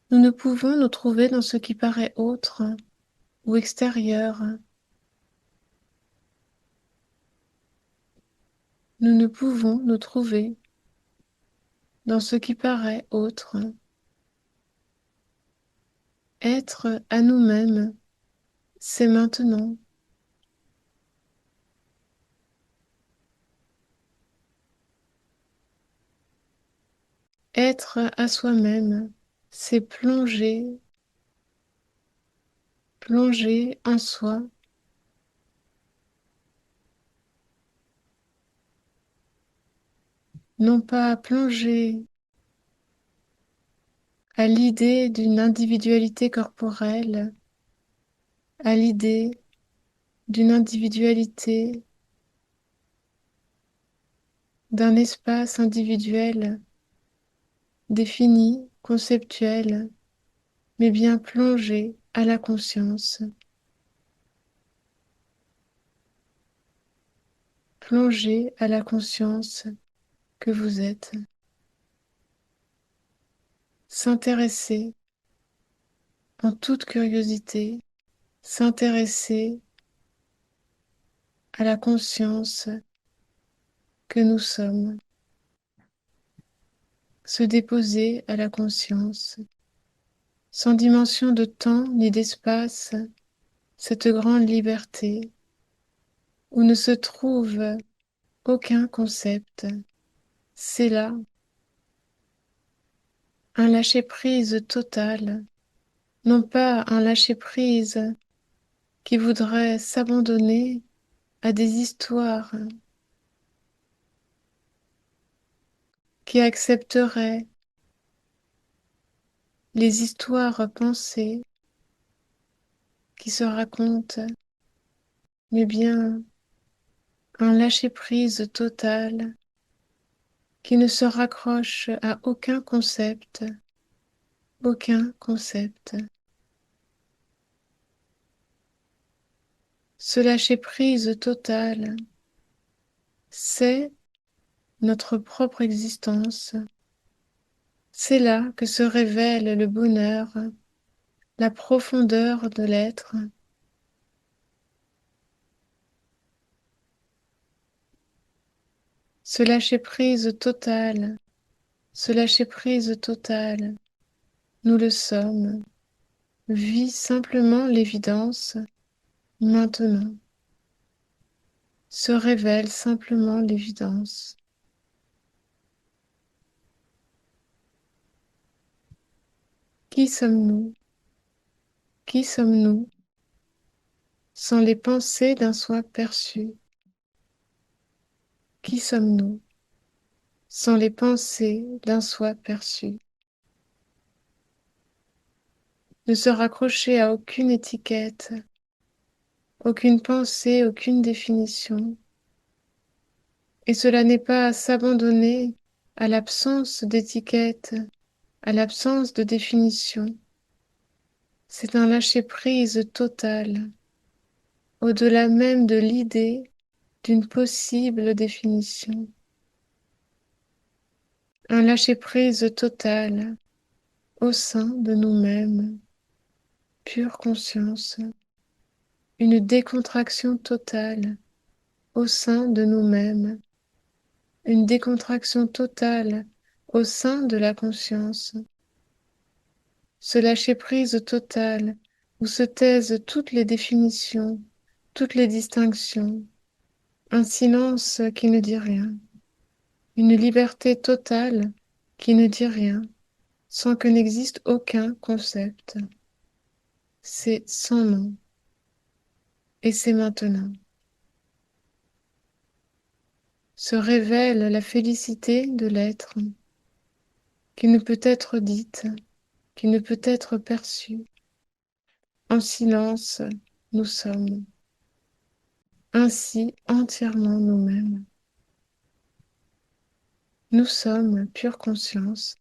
Nous ne pouvons nous trouver dans ce qui paraît autre ou extérieur. Nous ne pouvons nous trouver dans ce qui paraît autre. Être à nous-mêmes, c'est maintenant. Être à soi-même, c'est plonger en soi, non pas plonger à l'idée d'une individualité corporelle, à l'idée d'une individualité, d'un espace individuel défini, conceptuel, mais bien plongé à la conscience, plongé à la conscience que vous êtes, s'intéresser en toute curiosité, s'intéresser à la conscience que nous sommes, se déposer à la conscience, sans dimension de temps ni d'espace, cette grande liberté où ne se trouve aucun concept. C'est là un lâcher-prise total, non pas un lâcher-prise qui voudrait s'abandonner à des histoires, qui accepterait les histoires pensées qui se racontent, mais bien un lâcher-prise total qui ne se raccroche à aucun concept, aucun concept. Ce lâcher-prise total, c'est notre propre existence. C'est là que se révèle le bonheur, la profondeur de l'être. Ce lâcher-prise total, ce lâcher-prise total, nous le sommes. Vis simplement l'évidence maintenant. Se révèle simplement l'évidence. Qui sommes-nous? Qui sommes-nous sans les pensées d'un soi perçu? Qui sommes-nous sans les pensées d'un soi perçu? Ne se raccrocher à aucune étiquette, aucune pensée, aucune définition. Et cela n'est pas s'abandonner à l'absence d'étiquette, à l'absence de définition. C'est un lâcher-prise total, au-delà même de l'idée d'une possible définition. Un lâcher-prise total au sein de nous-mêmes, pure conscience, une décontraction totale au sein de nous-mêmes, une décontraction totale au sein de la conscience, ce lâcher-prise total où se taisent toutes les définitions, toutes les distinctions, un silence qui ne dit rien, une liberté totale qui ne dit rien, sans que n'existe aucun concept. C'est sans nom, et c'est maintenant. Se révèle la félicité de l'être, qui ne peut être dite, qui ne peut être perçue. En silence, nous sommes ainsi entièrement nous-mêmes. Nous sommes pure conscience.